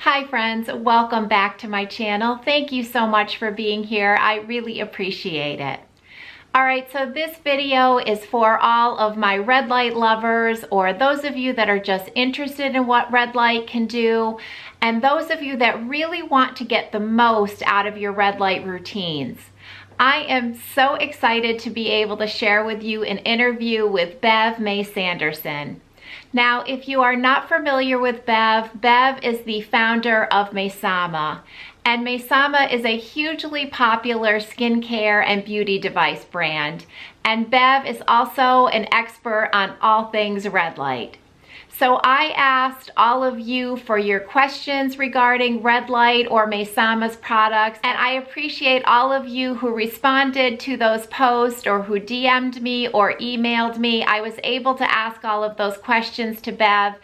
Hi friends, welcome back to my channel. Thank you so much for being here. I really appreciate it. Alright, so this video is for all of my red light lovers or those of you that are just interested in what red light can do and those of you that really want to get the most out of your red light routines. I am so excited to be able to share with you an interview with Bev May Sanderson. Now, if you are not familiar with Bev, Bev is the founder of Maysama. And Maysama is a hugely popular skincare and beauty device brand. And Bev is also an expert on all things red light. So I asked all of you for your questions regarding red light or Maysama's products, and I appreciate all of you who responded to those posts or who DM'd me or emailed me. I was able to ask all of those questions to Bev.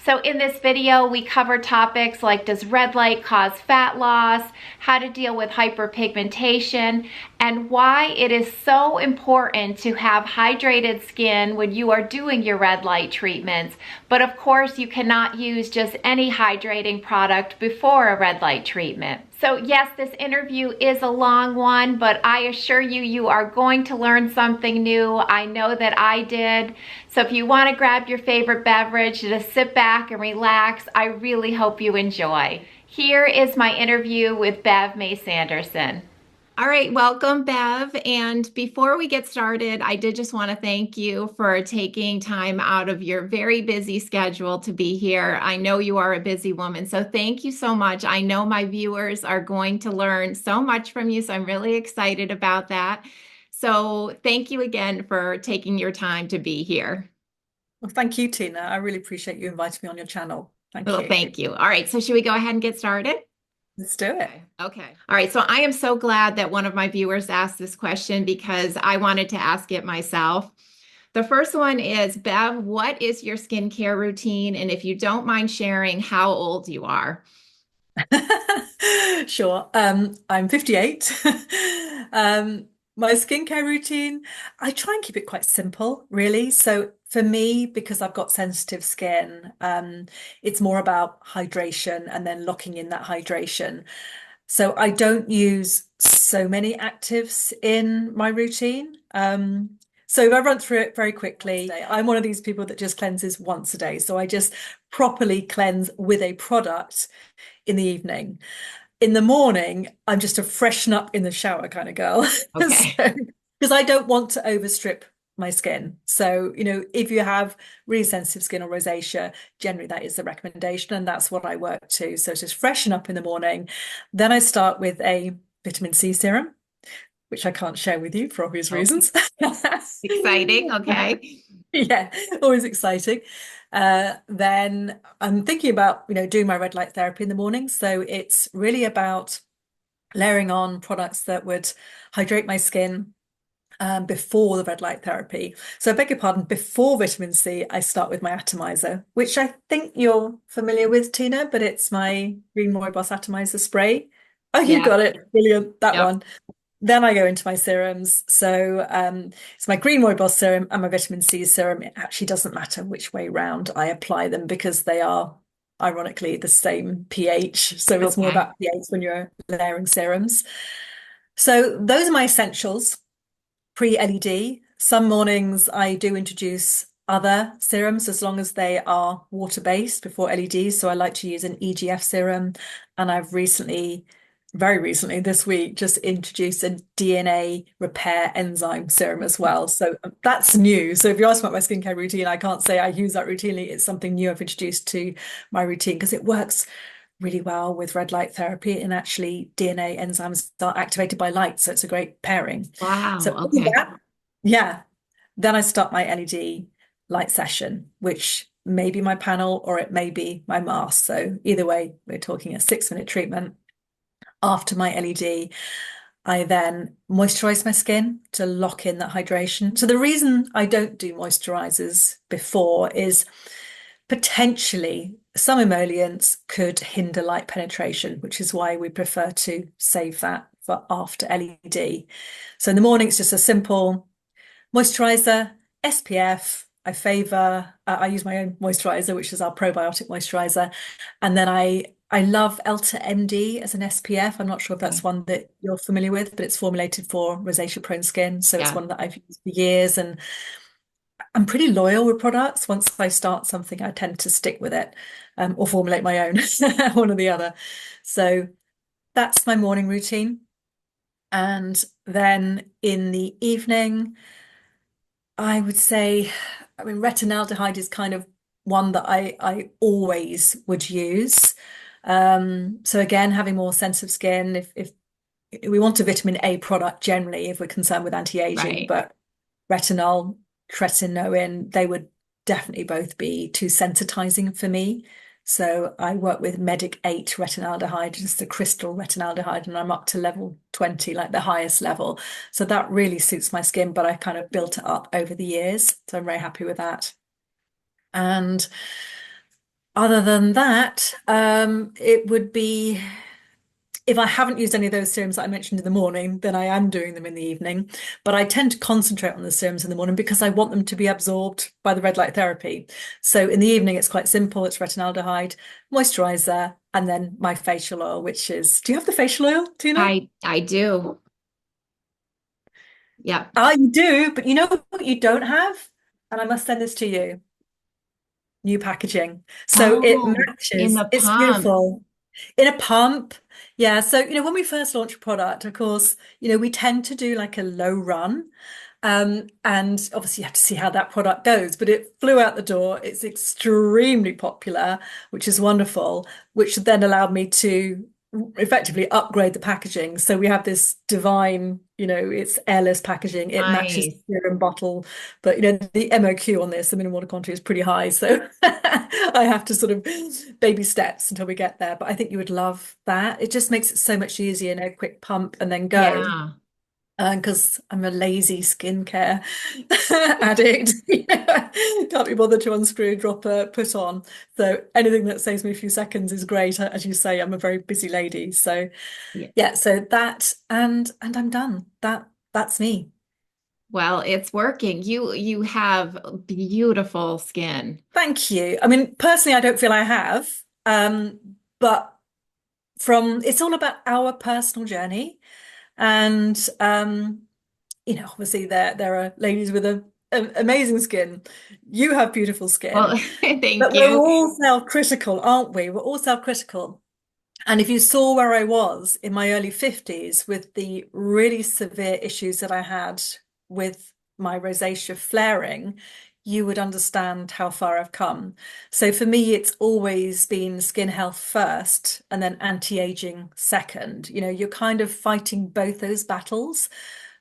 So in this video, we cover topics like, does red light cause fat loss, how to deal with hyperpigmentation, and why it is so important to have hydrated skin when you are doing your red light treatments. But of course, you cannot use just any hydrating product before a red light treatment. So yes, this interview is a long one, but I assure you, you are going to learn something new. I know that I did. So if you want to grab your favorite beverage, just sit back and relax. I really hope you enjoy. Here is my interview with Bev May Sanderson. All right, welcome, Bev. And before we get started, I did just want to thank you for taking time out of your very busy schedule to be here. I know you are a busy woman, so thank you so much. I know my viewers are going to learn so much from you, so I'm really excited about that. So thank you again for taking your time to be here. Well, thank you, Tina. I really appreciate you inviting me on your channel. Thank Well, you. thank you. All right, so should we go ahead and get started? Let's do it. Okay. All right. So I am so glad that one of my viewers asked this question because I wanted to ask it myself. The first one is, Bev, what is your skincare routine? And if you don't mind sharing, how old you are. Sure. I'm 58. My skincare routine, I try and keep it quite simple, really. So for me, because I've got sensitive skin, it's more about hydration and then locking in that hydration. So I don't use so many actives in my routine. So if I run through it very quickly, I'm one of these people that just cleanses once a day. So I just properly cleanse with a product in the evening. In the morning, I'm just a freshen up in the shower kind of girl. Okay. So, because I don't want to overstrip my skin. So, if you have really sensitive skin or rosacea, generally that is the recommendation, and that's what I work to. So just freshen up in the morning. Then I start with a vitamin C serum, which I can't share with you for obvious Okay. reasons. Exciting. Okay. Yeah, always exciting. Then I'm thinking about, doing my red light therapy in the morning. So it's really about layering on products that would hydrate my skin before the red light therapy. So I beg your pardon, before vitamin C, I start with my atomizer, which I think you're familiar with, Tina, but it's my Green Rooibos Atomizer spray. Oh, you Yeah. got it. Brilliant. That Yep. one. Then I go into my serums. So it's my Green Rooibos serum and my vitamin C serum. It actually doesn't matter which way round I apply them because they are ironically the same pH. So it's more Okay. about pH when you're layering serums. So those are my essentials pre-LED. Some mornings I do introduce other serums as long as they are water-based before LEDs. So I like to use an EGF serum, and I've very recently this week, just introduced a DNA repair enzyme serum as well. So that's new. So if you ask about my skincare routine, I can't say I use that routinely. It's something new I've introduced to my routine because it works really well with red light therapy, and actually DNA enzymes are activated by light, so it's a great pairing. So Wow. other than Okay. that, yeah, then I start my LED light session, which may be my panel or it may be my mask. So either way, we're talking a 6-minute treatment. After my LED, I then moisturize my skin to lock in that hydration. So the reason I don't do moisturizers before is potentially some emollients could hinder light penetration, which is why we prefer to save that for after LED. So in the morning, it's just a simple moisturizer, SPF. I use my own moisturizer, which is our probiotic moisturizer. And then I I love Elta MD as an SPF. I'm not sure if that's Okay. one that you're familiar with, but it's formulated for rosacea-prone skin. So it's Yeah. one that I've used for years, and I'm pretty loyal with products. Once I start something, I tend to stick with it, or formulate my own, one or the other. So that's my morning routine. And then in the evening, I would say, I mean, retinaldehyde is kind of one that I always would use. So again, having more sensitive skin, if we want a vitamin A product generally, if we're concerned with anti-aging, Right. but retinol, tretinoin, they would definitely both be too sensitizing for me. So I work with Medic 8 retinaldehyde, just the crystal retinaldehyde, and I'm up to level 20, like the highest level. So that really suits my skin, but I kind of built it up over the years. So I'm very happy with that. And other than that, it would be if I haven't used any of those serums that I mentioned in the morning, then I am doing them in the evening. But I tend to concentrate on the serums in the morning because I want them to be absorbed by the red light therapy. So in the evening, it's quite simple. It's retinaldehyde, moisturizer, and then my facial oil, which is, do you have the facial oil, Tina? I do. Yeah. Ah, you do, but you know what you don't have? And I must send this to you. New packaging. So it Oh, in matches. the It's pump. beautiful. In a pump. Yeah. So, when we first launch a product, of course, we tend to do like a low run. And obviously you have to see how that product goes, but it flew out the door. It's extremely popular, which is wonderful, which then allowed me to effectively upgrade the packaging. So we have this divine, it's airless packaging. It matches Nice. the serum bottle, but the MOQ on this, the minimum water quantity, is pretty high. So I have to sort of baby steps until we get there. But I think you would love that. It just makes it so much easier, quick pump and then go. Yeah. Because I'm a lazy skincare addict. Can't be bothered to unscrew, drop a put on. So anything that saves me a few seconds is great. As you say, I'm a very busy lady. So Yeah. yeah, so that and I'm done. That's me. Well, it's working. You have beautiful skin. Thank you. I mean, personally, I don't feel I have. But it's all about our personal journey. And obviously there are ladies with amazing skin. You have beautiful Well, skin, thank but we're you. all self-critical, aren't we? We're all self-critical. And if you saw where I was in my early 50s with the really severe issues that I had with my rosacea flaring, you would understand how far I've come. So for me, it's always been skin health first and then anti-aging second. You're kind of fighting both those battles.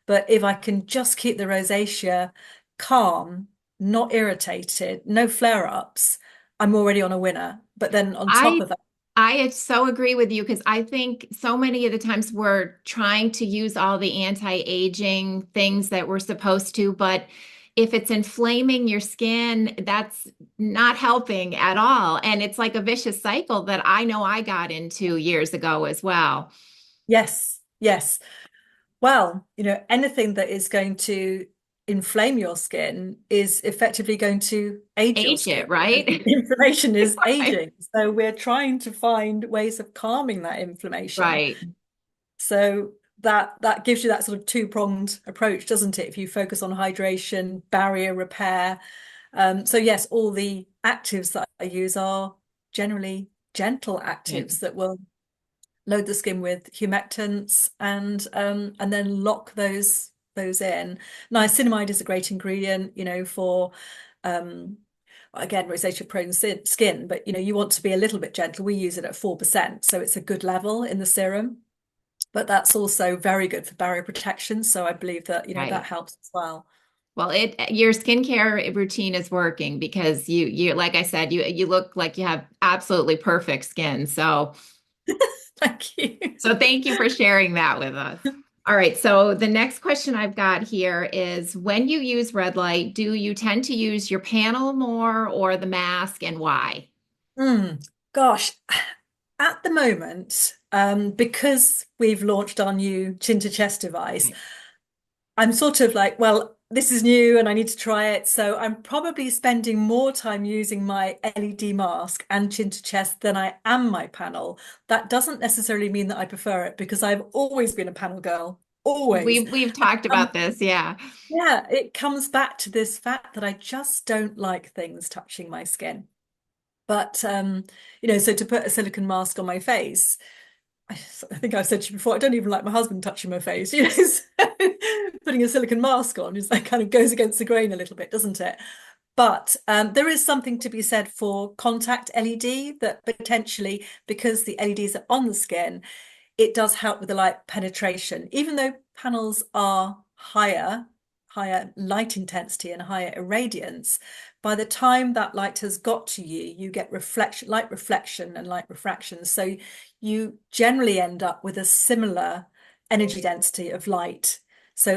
But if I can just keep the rosacea calm, not irritated, no flare-ups, I'm already on a winner. But then on top I of that, I so agree with you because I think so many of the times we're trying to use all the anti-aging things that we're supposed to, but if it's inflaming your skin, that's not helping at all. And it's like a vicious cycle that I know I got into years ago as well. yes, yes. Well, anything that is going to inflame your skin is effectively going to age your Age skin it, because right? inflammation is Right. aging. So we're trying to find ways of calming that inflammation. Right. So that gives you that sort of two-pronged approach, doesn't it? If you focus on hydration, barrier repair. So yes, all the actives that I use are generally gentle Yeah. actives that will load the skin with humectants and then lock those in. Niacinamide is a great ingredient, for um again rosacea prone skin, but you want to be a little bit gentle. We use it at 4%, so it's a good level in the serum. But that's also very good for barrier protection. So I believe that, that Right. helps as well. Well, your skincare routine is working because you like I said, you look like you have absolutely perfect skin. Thank you. So thank you for sharing that with us. All right, so the next question I've got here is when you use red light, do you tend to use your panel more or the mask and why? Gosh, at the moment, because we've launched our new chin to chest device, Right. I'm sort of like, well, this is new and I need to try it. So I'm probably spending more time using my LED mask and chin to chest than I am my panel. That doesn't necessarily mean that I prefer it because I've always been a panel girl, always. We've talked about this, yeah. Yeah, it comes back to this fact that I just don't like things touching my skin. But so to put a silicone mask on my face, I think I've said to you before, I don't even like my husband touching my face. So putting a silicone mask on is that kind of goes against the grain a little bit, doesn't it? But there is something to be said for contact LED that potentially, because the LEDs are on the skin, it does help with the light penetration. Even though panels are higher light intensity and higher irradiance, by the time that light has got to you, you get light reflection and light refraction. So you generally end up with a similar energy density of light. So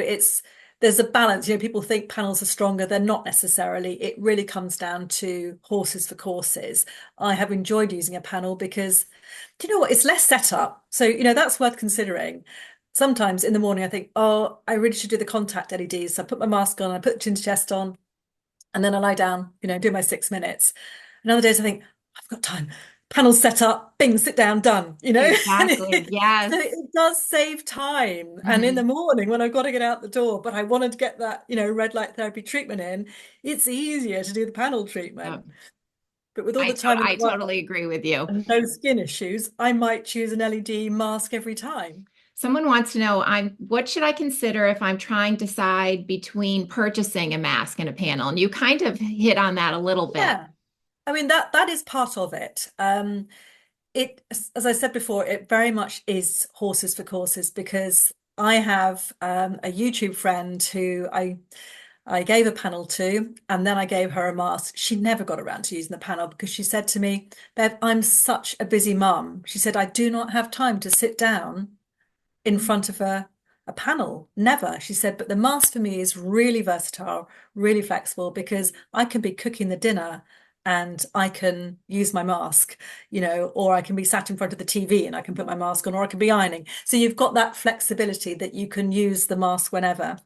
there's a balance. People think panels are stronger. They're not necessarily. It really comes down to horses for courses. I have enjoyed using a panel because, do you know what? It's less setup. So, that's worth considering. Sometimes in the morning, I think, oh, I really should do the contact LEDs. So I put my mask on, I put the chin to chest on, and then I lie down, do my 6 minutes. And other days I think, I've got time. Panels set up, bing, sit down, done, Exactly. Yes. So it does save time. And in the Mhm. morning when I've got to get out the door, but I wanted to get that, red light therapy treatment in, it's easier to do the panel Yep. treatment. But with all the time in the I world totally agree with you. and no skin issues, I might choose an LED mask every time. Someone wants to know, what should I consider if I'm trying to decide between purchasing a mask and a panel? And you kind of hit on that a little bit. Yeah. I mean, that is part of it. As I said before, it very much is horses for courses because I have a YouTube friend who I gave a panel to, and then I gave her a mask. She never got around to using the panel because she said to me, Bev, I'm such a busy mum. She said, I do not have time to sit down in front of a panel. Never. She said, but the mask for me is really versatile, really flexible because I can be cooking the dinner and I can use my mask, or I can be sat in front of the TV and I can put my mask on, or I can be ironing. So you've got that flexibility that you can use the mask whenever.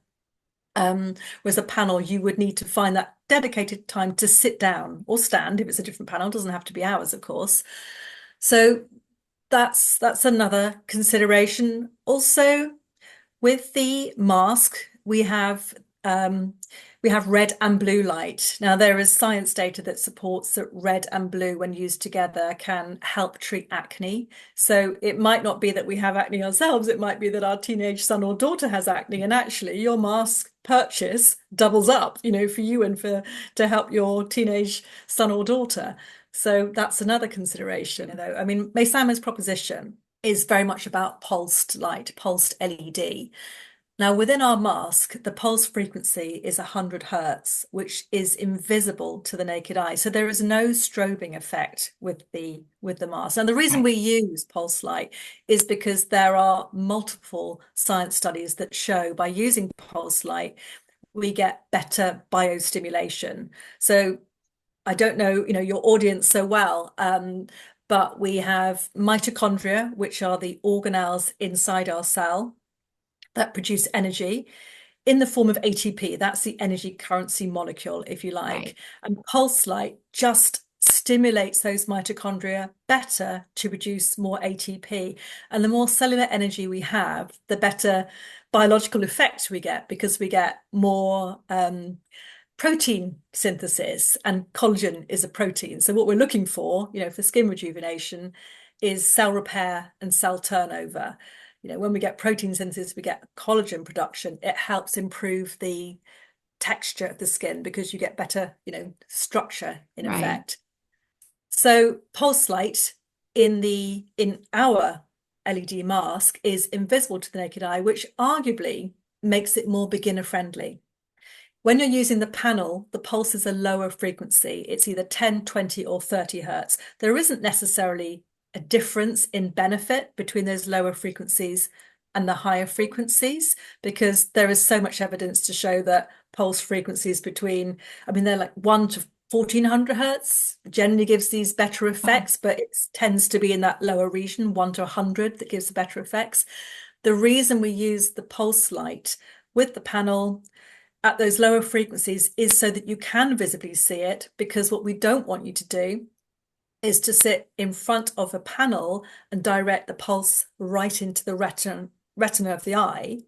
Whereas a panel, you would need to find that dedicated time to sit down or stand if it's a different panel. It doesn't have to be hours, of course. So that's another consideration. Also, with the mask, we have red and blue light. Now, there is science data that supports that red and blue, when used together, can help treat acne. So it might not be that we have acne ourselves. It might be that our teenage son or daughter has acne, and actually your mask purchase doubles up, for you and to help your teenage son or daughter. So that's another consideration. I mean, Maysama's proposition is very much about pulsed light, pulsed LED. Now, within our mask, the pulse frequency is 100 hertz, which is invisible to the naked eye. So there is no strobing effect with the mask. And the reason we use pulse light is because there are multiple science studies that show by using pulse light, we get better biostimulation. So I don't know, your audience so well, but we have mitochondria, which are the organelles inside our cell that produce energy in the form of ATP. That's the energy currency molecule, if you like. Right. And pulse light just stimulates those mitochondria better to produce more ATP. And the more cellular energy we have, the better biological effect we get, because we get more protein synthesis, and collagen is a protein. So what we're looking for, for skin rejuvenation is cell repair and cell turnover. When we get protein synthesis, we get collagen production. It helps improve the texture of the skin because you get better, structure in effect. So pulse light in our LED mask is invisible to the naked eye, which arguably makes it more beginner friendly. When you're using the panel, the pulses are lower frequency. It's either 10, 20, or 30 hertz. There isn't necessarily a difference in benefit between those lower frequencies and the higher frequencies, because there is so much evidence to show that pulse frequencies they're like 1 to 1400 hertz generally gives these better effects, but it tends to be in that lower region, 1 to 100, that gives the better effects. The reason we use the pulse light with the panel at those lower frequencies is so that you can visibly see it, because what we don't want you to do is to sit in front of a panel and direct the pulse right into the retina of the eye.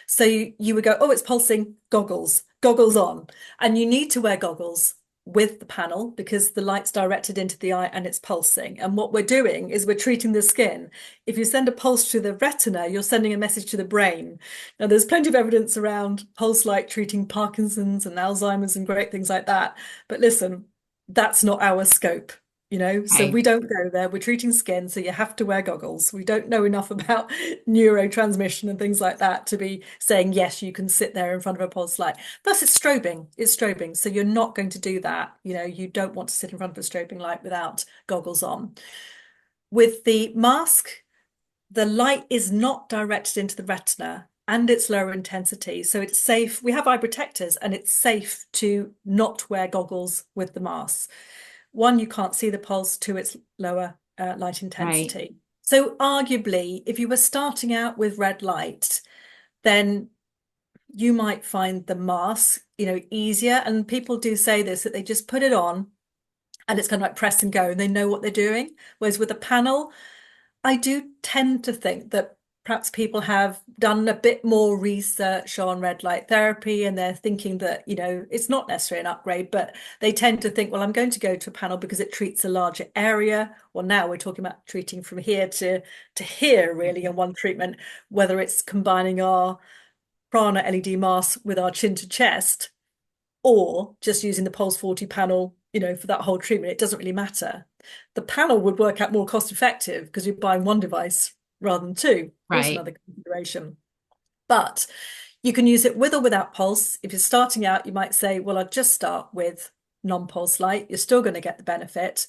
So you would go, oh, it's pulsing, goggles on. And you need to wear goggles with the panel because the light's directed into the eye and it's pulsing. And what we're doing is we're treating the skin. If you send a pulse to the retina, you're sending a message to the brain. Now, there's plenty of evidence around pulse light treating Parkinson's and Alzheimer's and great things like that. But listen, that's not our scope. So Right. we don't go there. We're treating skin, so you have to wear goggles. We don't know enough about neurotransmission and things like that to be saying, yes, you can sit there in front of a pulse light. Plus, it's strobing. It's strobing. So you're not going to do that. You don't want to sit in front of a strobing light without goggles on. With the mask, the light is not directed into the retina and it's lower intensity. So it's safe. We have eye protectors and it's safe to not wear goggles with the mask. One, you can't see the pulse. Two, it's lower light intensity. Right. So arguably, if you were starting out with red light, then you might find the mask, easier. And people do say this, that they just put it on and it's kind of like press and go and they know what they're doing. Whereas with a panel, I do tend to think that perhaps people have done a bit more research on red light therapy and they're thinking that, it's not necessarily an upgrade, but they tend to think, well, I'm going to go to a panel because it treats a larger area. Well, now we're talking about treating from here to here, really, in one treatment, whether it's combining our Prana LED mask with our chin to chest or just using the Pulse 40 panel, for that whole treatment. It doesn't really matter. The panel would work out more cost effective because you're buying one device rather than two. Also Right. another consideration. But you can use it with or without pulse. If you're starting out, you might say, well, I'll just start with non-pulse light. You're still going to get the benefit.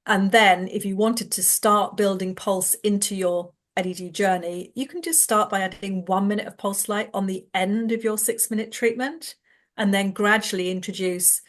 And then if you wanted to start building pulse into your LED journey, you can just start by adding 1 minute of pulse light on the end of your 6-minute treatment, and then gradually introduce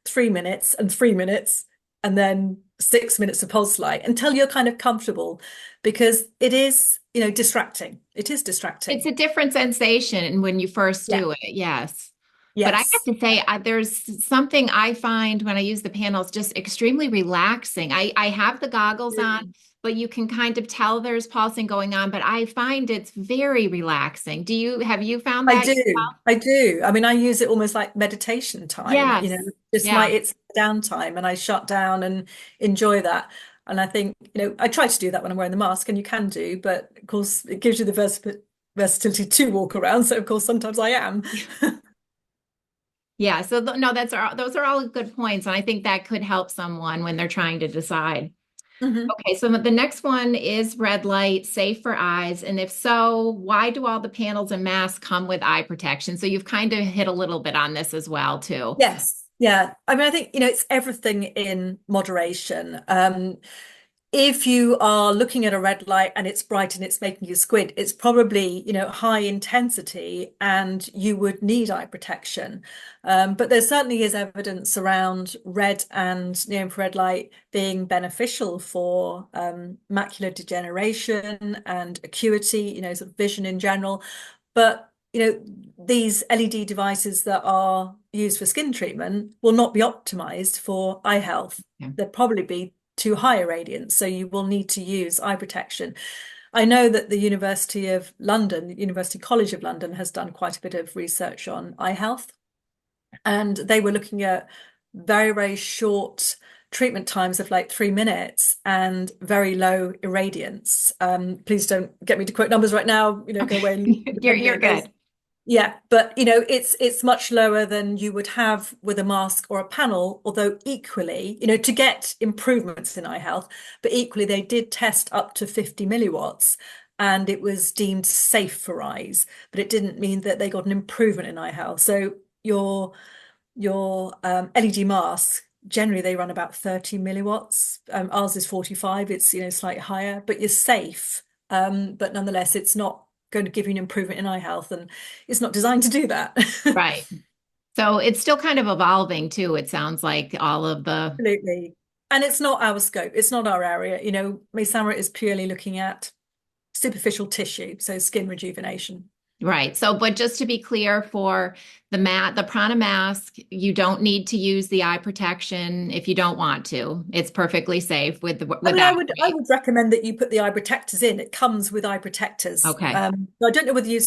3 minutes and 3 minutes, and then 6 minutes of pulse light until you're kind of comfortable, because it is, distracting. It is It's distracting. a different sensation when you first Yeah. do it. Yes. But I have Yes. to say, there's something I find when I use the panels just extremely relaxing. I have the goggles on, Mm. but you can kind of tell there's pulsing going on, but I find it's very relaxing. Have you found I that do. yourself? I do. I mean, I use it almost like meditation time, Yes. Yeah. it's downtime and I shut down and enjoy that. And I think, I try to do that when I'm wearing the mask, and you can do, but of course it gives you the versatility to walk around. So of course sometimes I am. Yeah. So no, those are all good points. And I think that could help someone when they're trying to decide. Mhm. Okay, so the next one is red light, safe for eyes. And if so, why do all the panels and masks come with eye protection? So you've kind of hit a little bit on this as well, too. Yes. Yeah. I mean, I think, it's everything in moderation. If you are looking at a red light and it's bright and it's making you squint, it's probably, high intensity and you would need eye protection. But there certainly is evidence around red and near-infrared light being beneficial for macular degeneration and acuity, sort of vision in general. But, these LED devices that are used for skin treatment will not be optimized for eye health. Yeah. They'll probably be too high irradiance, so you will need to use eye protection. I know that the University of London, University College of London, has done quite a bit of research on eye health, and they were looking at very, very short treatment times of like 3 minutes and very low irradiance. Please don't get me to quote numbers right now, go away and Okay. look You're at you're those. good. Yeah, but it's much lower than you would have with a mask or a panel, although equally, to get improvements in eye health, but equally they did test up to 50 milliwatts and it was deemed safe for eyes, but it didn't mean that they got an improvement in eye health. So your LED masks, generally they run about 30 milliwatts. Ours is 45, it's slightly higher, but you're safe. But nonetheless, it's not going to give you an improvement in eye health, and it's not designed to do that. Right. So it's still kind of evolving too, it sounds like all of the Absolutely. And it's not our scope, it's not our area. Maysamera is purely looking at superficial tissue, so skin rejuvenation. Right. So, but just to be clear for the Prana mask, you don't need to use the eye protection if you don't want to. It's perfectly safe I mean, without, I right? would recommend that you put the eye protectors in. It comes with eye protectors. Okay. I don't know whether you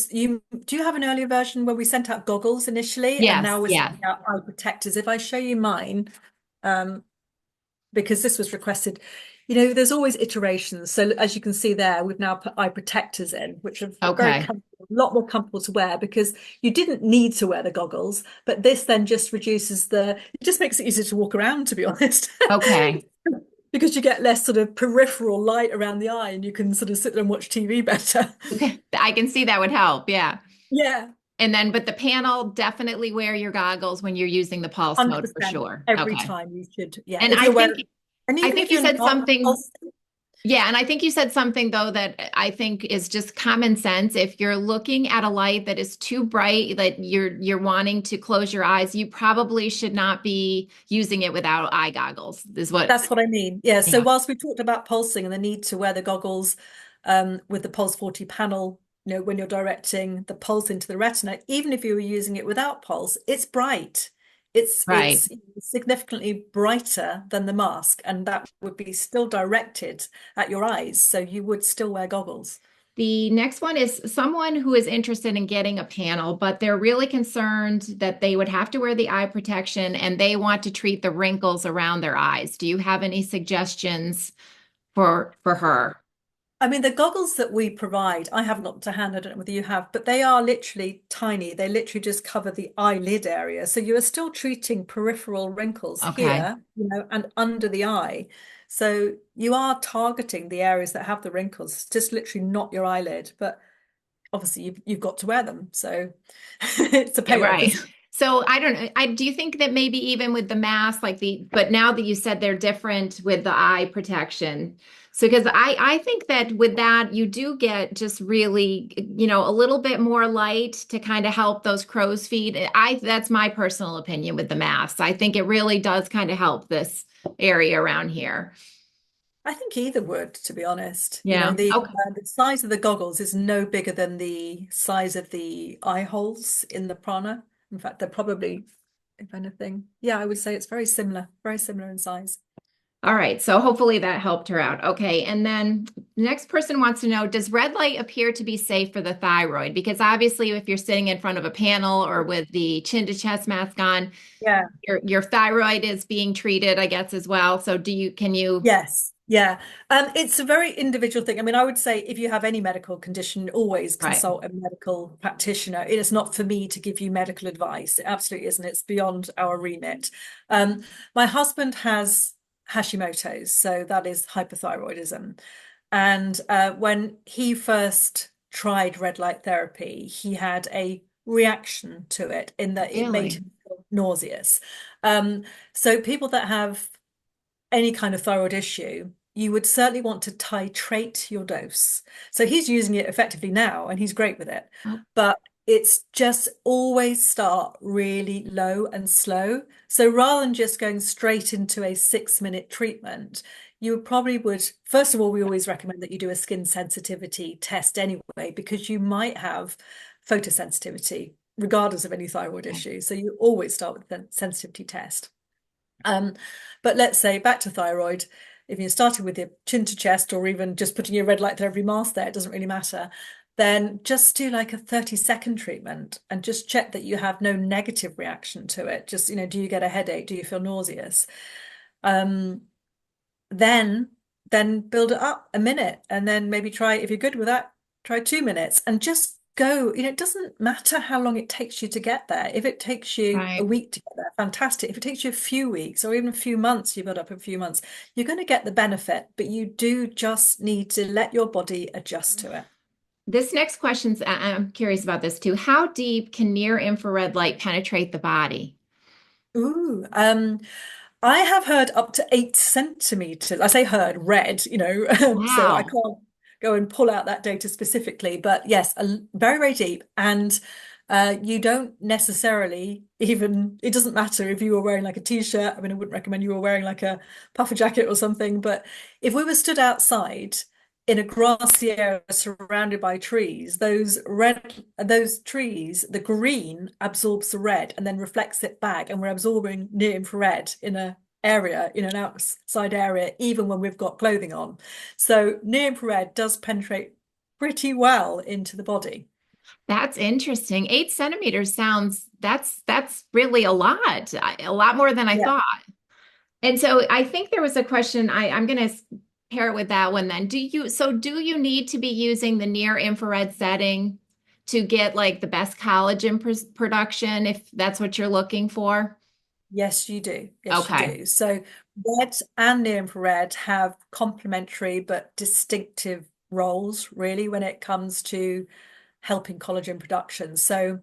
do you have an earlier version where we sent out goggles initially, and Yes, now we're yes. sending out eye protectors. If I show you mine, um, because this was requested, there's always iterations. So as you can see there, we've now put eye protectors in, which are very Okay. comfortable, a lot more comfortable to wear because you didn't need to wear the goggles, but this then just it just makes it easier to walk around, to be honest. Okay. Because you get less sort of peripheral light around the eye and you can sort of sit there and watch TV better. Okay. I can see that would help. Yeah. Yeah, And then, but the panel, definitely wear your goggles when you're using the pulse mode for 100%. sure. Every Okay. time you should. Yeah, And if I you're think, wearing, and I even think if you you're said not, something. Yeah, and I think you said something though that I think is just common sense. If you're looking at a light that is too bright, that you're wanting to close your eyes, you probably should not be using it without eye goggles, is what. that's what I mean. Yeah. So Yeah. whilst we talked about pulsing and the need to wear the goggles with the Pulse 40 panel, when you're directing the pulse into the retina, even if you were using it without pulse, it's bright. Right. It's significantly brighter than the mask, and that would be still directed at your eyes. So you would still wear goggles. The next one is someone who is interested in getting a panel, but they're really concerned that they would have to wear the eye protection and they want to treat the wrinkles around their eyes. Do you have any suggestions for her? I mean, the goggles that we provide, I haven't got to hand, I don't know whether you have, but they are literally tiny. They literally just cover the eyelid area. So you are still treating peripheral wrinkles Okay. here, and under the eye. So you are targeting the areas that have the wrinkles, just literally not your eyelid. But obviously you've got to wear them. So it's a Yeah, payoff, right. isn't it? So I don't know. Do you think that maybe even with the mask, but now that you said they're different with the eye protection. So because I think that with that, you do get just really, a little bit more light to kind of help those crow's feet. That's my personal opinion with the masks. I think it really does kind of help this area around here. I think either would, to be honest. Yeah. Okay. The size of the goggles is no bigger than the size of the eye holes in the prana. In fact, they're probably, if anything, yeah, I would say it's very similar in size. All right, so hopefully that helped her out. Okay, and then the next person wants to know, does red light appear to be safe for the thyroid? Because obviously if you're sitting in front of a panel or with the chin to chest mask on, Yeah. your thyroid is being treated, I guess, as well. So can you, Yes. Yeah. It's a very individual thing. I mean, I would say if you have any medical condition, always right, consult a medical practitioner. It is not for me to give you medical advice. It absolutely isn't. It's beyond our remit. My husband has Hashimoto's, so that is hypothyroidism. And when he first tried red light therapy, he had a reaction to it in that it made really? him feel nauseous. Um, so people that have any kind of thyroid issue, you would certainly want to titrate your dose. So he's using it effectively now and he's great with it. Oh, But it's just always start really low and slow. So rather than just going straight into a 6-minute treatment, you probably would, first of all, we always recommend that you do a skin sensitivity test anyway, because you might have photosensitivity regardless of any thyroid okay. issue. So you always start with the sensitivity test. Um, but let's say back to thyroid, if you're starting with your chin to chest or even just putting your red light therapy mask there, it doesn't really matter. Then just do like a 30-second treatment and just check that you have no negative reaction to it. Just, do you get a headache? Do you feel nauseous? Um, then then build it up a minute and then maybe try, if you're good with that, try 2 minutes and just go. It doesn't matter how long it takes you to get there. If it takes you a Right. week to get there, fantastic. If it takes you a few weeks or even a few months, you build up a few months, you're going to get the benefit, but you do just need to let your body adjust to it. This next question's, I'm curious about this too. How deep can near infrared light penetrate the body? Ooh, I have heard up to 8 centimeters. I say heard, read, so I Wow. can't go and pull out that data specifically, but yes, very, very deep. And you don't necessarily even, it doesn't matter if you were wearing like a t-shirt. I mean, I wouldn't recommend you were wearing like a puffer jacket or something, but if we were stood outside, in a grassy area surrounded by trees, those trees, the green absorbs the red and then reflects it back, and we're absorbing near infrared in an outside area, even when we've got clothing on. So near infrared does penetrate pretty well into the body. That's interesting. 8 centimeters sounds, that's really a lot more than I Yeah. thought. And so I think there was a question, I'm going to pair it with that one then. Do you need to be using the near infrared setting to get like the best collagen production if that's what you're looking for? Yes, you do. Yes, you Okay. do. So red and near infrared have complementary but distinctive roles, really, when it comes to helping collagen production. So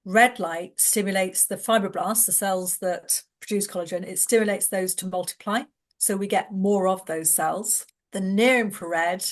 red light stimulates the fibroblasts, the cells that produce collagen. It stimulates those to multiply. So we get more of those cells. The near infrared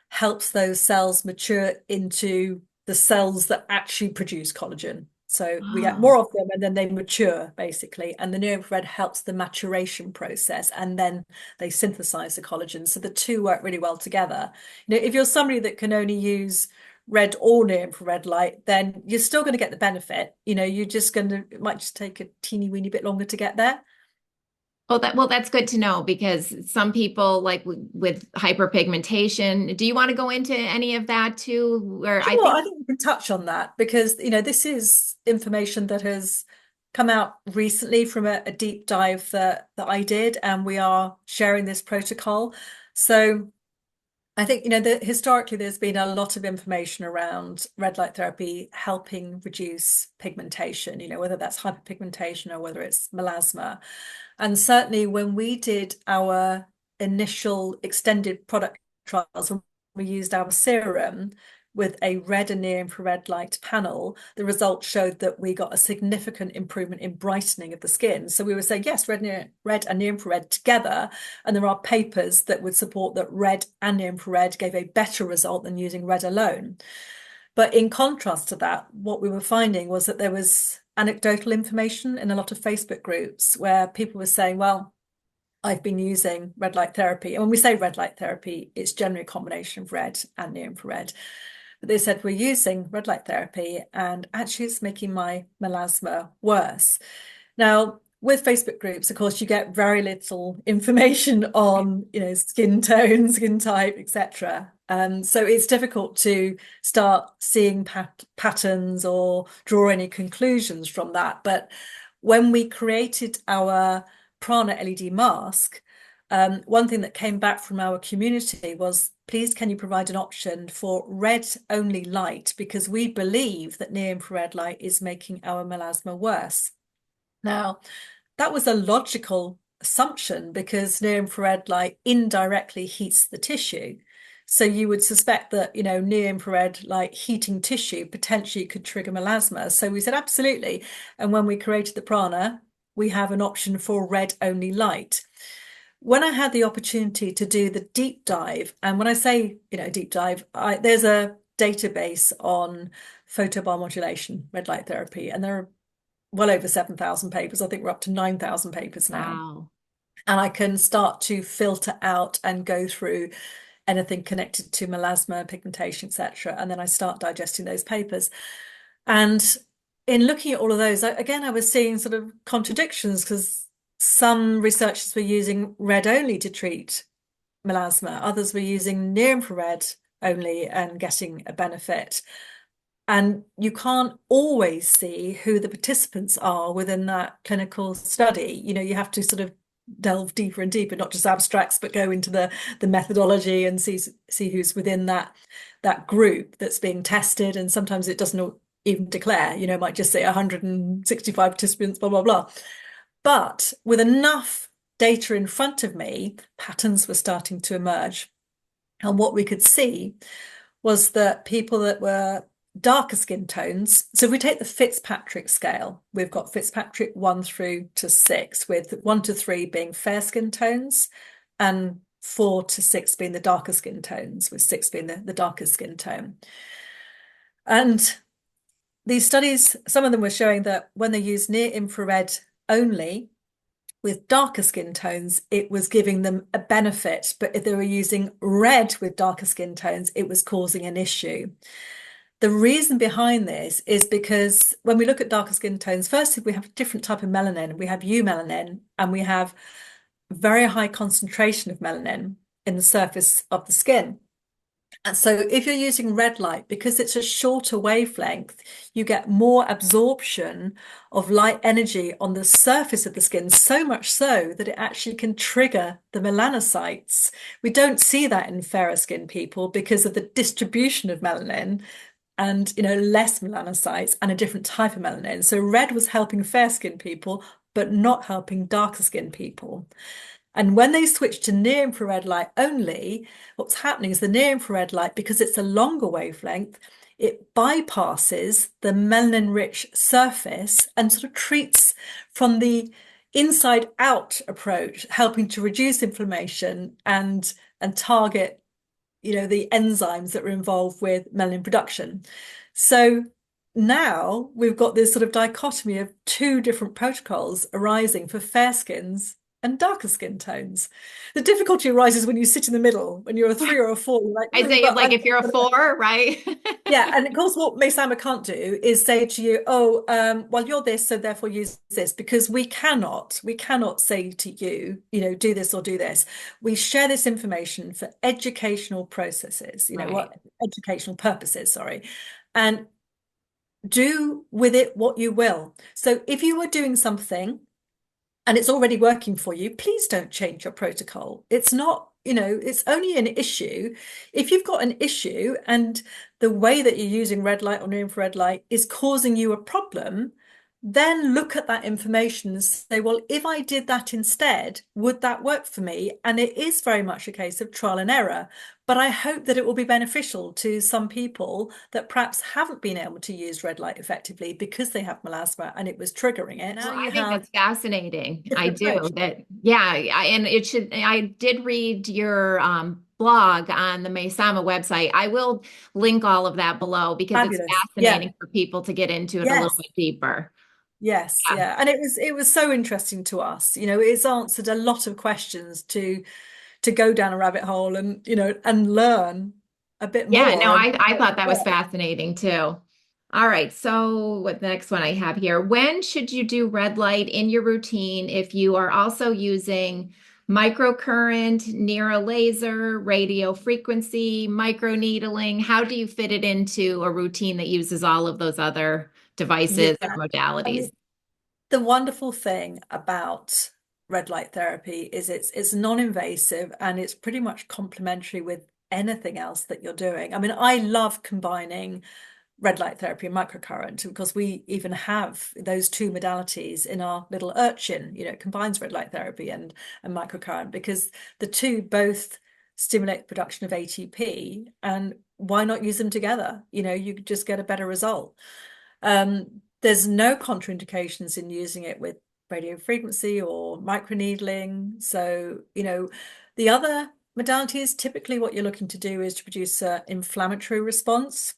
helps those cells mature into the cells that actually produce collagen. So we get Oh. more of them and then they mature basically. And the near infrared helps the maturation process and then they synthesize the collagen. So the two work really well together. If you're somebody that can only use red or near infrared light, then you're still going to get the benefit. You're just going to, it might just take a teeny weeny bit longer to get there. Well, that's good to know because some people like with hyperpigmentation, do you want to go into any of that too? Where I Sure, think, I think we can touch on that because, this is information that has come out recently from a deep dive that I did, and we are sharing this protocol. So I think, that historically there's been a lot of information around red light therapy helping reduce pigmentation, whether that's hyperpigmentation or whether it's melasma. And certainly when we did our initial extended product trials, when we used our serum with a red and near infrared light panel, the results showed that we got a significant improvement in brightening of the skin. So we were saying, yes, red and near infrared together. And there are papers that would support that red and near infrared gave a better result than using red alone. But in contrast to that, what we were finding was that there was anecdotal information in a lot of Facebook groups where people were saying, well, I've been using red light therapy. And when we say red light therapy, it's generally a combination of red and near infrared. But they said, we're using red light therapy and actually it's making my melasma worse. Now, with Facebook groups, of course, you get very little information on, skin tone, skin type, etc. So it's difficult to start seeing patterns or draw any conclusions from that. But when we created our Prana LED mask, one thing that came back from our community was, please, can you provide an option for red only light? Because we believe that near infrared light is making our melasma worse. Now, that was a logical assumption because near infrared light indirectly heats the tissue. So you would suspect that, near infrared light heating tissue potentially could trigger melasma. So we said, absolutely. And when we created the Prana, we have an option for red only light. When I had the opportunity to do the deep dive, and when I say, deep dive, there's a database on photobiomodulation, red light therapy, and there are well over 7,000 papers. I think we're up to 9,000 papers now. wow. And I can start to filter out and go through anything connected to melasma, pigmentation, etc. And then I start digesting those papers. And in looking at all of those, I was seeing sort of contradictions because some researchers were using red only to treat melasma, others were using near infrared only and getting a benefit. And you can't always see who the participants are within that clinical study. You have to sort of delve deeper and deeper, not just abstracts, but go into the methodology and see who's within that group that's being tested. And sometimes it doesn't even declare, it might just say 165 participants, blah, blah, blah. But with enough data in front of me, patterns were starting to emerge. And what we could see was that people that were darker skin tones. So if we take the Fitzpatrick scale, we've got Fitzpatrick 1 through to 6, with 1 to 3 being fair skin tones and 4 to 6 being the darker skin tones, with 6 being the darker skin tone. And these studies, some of them were showing that when they use near infrared only, With darker skin tones, it was giving them a benefit, but if they were using red with darker skin tones, it was causing an issue. The reason behind this is because when we look at darker skin tones, firstly, we have a different type of melanin. We have eumelanin, and we have very high concentration of melanin in the surface of the skin. And so if you're using red light, because it's a shorter wavelength, you get more absorption of light energy on the surface of the skin, so much so that it actually can trigger the melanocytes. We don't see that in fairer skin people because of the distribution of melanin and less melanocytes and a different type of melanin. So red was helping fair skin people, but not helping darker skin people. And when they switch to near infrared light only, what's happening is the near infrared light, because it's a longer wavelength, it bypasses the melanin-rich surface and sort of treats from the inside out approach, helping to reduce inflammation and target the enzymes that are involved with melanin production. So now we've got this sort of dichotomy of two different protocols arising for fair skins and darker skin tones. The difficulty arises when you sit in the middle, when you're a 3 or a 4, you're like, I say, like, if you're a 4, right? yeah. And of course, what Maysama can't do is say to you, oh, well, you're this, so therefore use this, because we cannot say to you, do this or do this. We share this information for educational processes, Right. what educational purposes, sorry. And do with it what you will. So if you were doing something and it's already working for you, please don't change your protocol. It's not, it's only an issue. If you've got an issue and the way that you're using red light or near infrared light is causing you a problem, then look at that information and say, well, if I did that instead, would that work for me? And it is very much a case of trial and error. But I hope that it will be beneficial to some people that perhaps haven't been able to use red light effectively because they have melasma and it was triggering it. Well, Now I you think have that's fascinating. a I different do approach. that. Yeah. And I did read your blog on the Maysama website. I will link all of that below because it's Fabulous. Yeah. fascinating for people to get into it a little Yes. bit deeper. Yes. Yeah. Yeah. And it was so interesting to us. It's answered a lot of questions to go down a rabbit hole and and learn a bit Yeah, more no, about I how it thought that was works. fascinating too. All right, so what the next one I have here? When should you do red light in your routine if you are also using microcurrent, near a laser, radio frequency, microneedling? How do you fit it into a routine that uses all of those other Yeah. devices or I modalities? mean, the wonderful thing about red light therapy is it's non-invasive and it's pretty much complementary with anything else that you're doing. I mean, I love combining red light therapy and microcurrent because we even have those two modalities in our little urchin. It combines red light therapy and microcurrent because the two both stimulate the production of ATP, and why not use them together? You just get a better result. There's no contraindications in using it with radio frequency or microneedling. So, the other modalities, typically what you're looking to do is to produce an inflammatory response.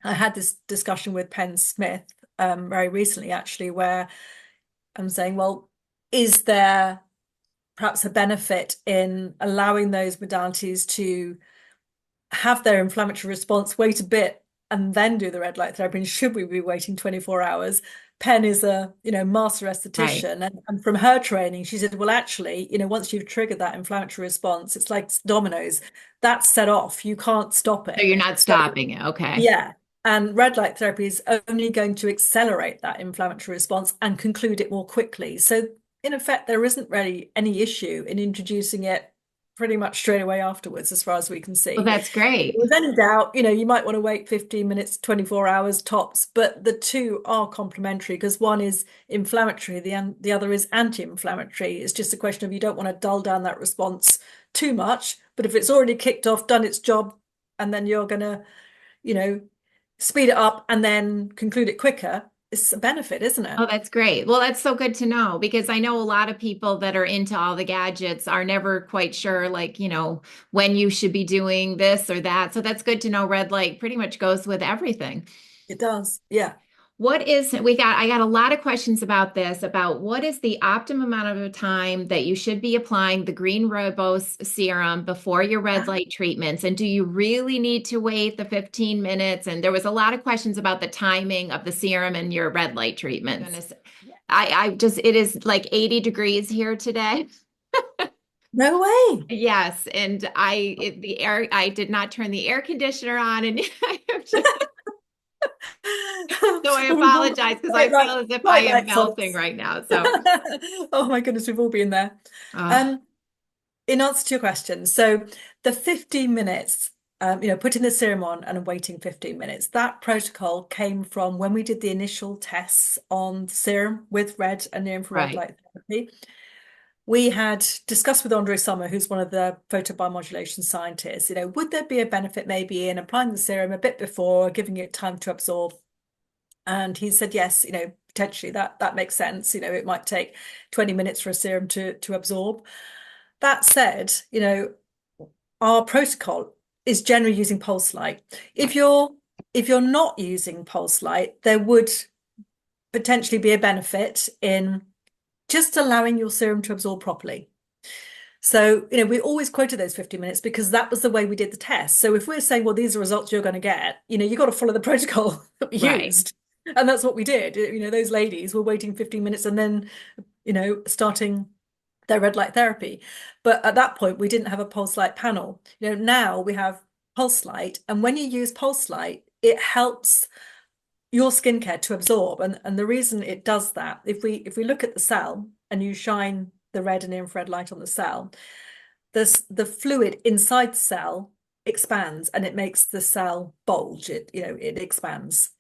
I had this discussion with Penn Smith very recently, actually, where I'm saying, well, is there perhaps a benefit in allowing those modalities to have their inflammatory response, wait a bit, and then do the red light therapy? And should we be waiting 24 hours? Penn is a master Right. esthetician, and from her training, she said, well, actually, once you've triggered that inflammatory response, it's like dominoes. That's set off. You can't stop So it. you're not So stopping it. Okay. yeah. And red light therapy is only going to accelerate that inflammatory response and conclude it more quickly. So in effect, there isn't really any issue in introducing it pretty much straight away afterwards, as far as we can Well, see. that's If great. there's any doubt, you might want to wait 15 minutes, 24 hours tops, but the two are complementary because one is inflammatory, the other is anti-inflammatory. It's just a question of you don't want to dull down that response too much, but if it's already kicked off, done its job, and then you're going to, you know, speed it up and then conclude it quicker, it's a benefit, isn't it? Oh, that's great. Well, that's so good to know because I know a lot of people that are into all the gadgets are never quite sure, like, when you should be doing this or that. So that's good to know. Red light pretty much goes with everything. It does. Yeah. I got a lot of questions about this, about what is the optimum amount of time that you should be applying the Green Rooibos serum before your red light treatments? And do you really need to wait the 15 minutes? And there was a lot of questions about the timing of the serum and your red light treatments. Goodness. It is like 80 degrees here today. No way. Yes, and I did not turn the air conditioner on, and I have just, so I apologize because I feel as if I am melting right now. So, oh my goodness, we've all been there. uh, In answer to your question, so the 15 minutes, putting the serum on and waiting 15 minutes, that protocol came from when we did the initial tests on the serum with red and near infrared light therapy. We had discussed with Andre Sommer, who's one of the photobiomodulation scientists, would there be a benefit maybe in applying the serum a bit before, giving it time to absorb? And he said, yes, potentially that makes sense. It might take 20 minutes for a serum to absorb. That said, our protocol is generally using pulse light. If you're not using pulse light, there would potentially be a benefit in just allowing your serum to absorb properly. So, we always quoted those 50 minutes because that was the way we did the test. So if we're saying, well, these are results you're going to get, you've got to follow the protocol that we used. And that's what we did. Those ladies were waiting 15 minutes and then, starting their red light therapy. But at that point, we didn't have a pulse light panel. Now we have pulse light. And when you use pulse light, it helps your skincare to absorb. And the reason it does that, if we look at the cell and you shine the red and infrared light on the cell, the fluid inside the cell expands and it makes the cell bulge. It expands.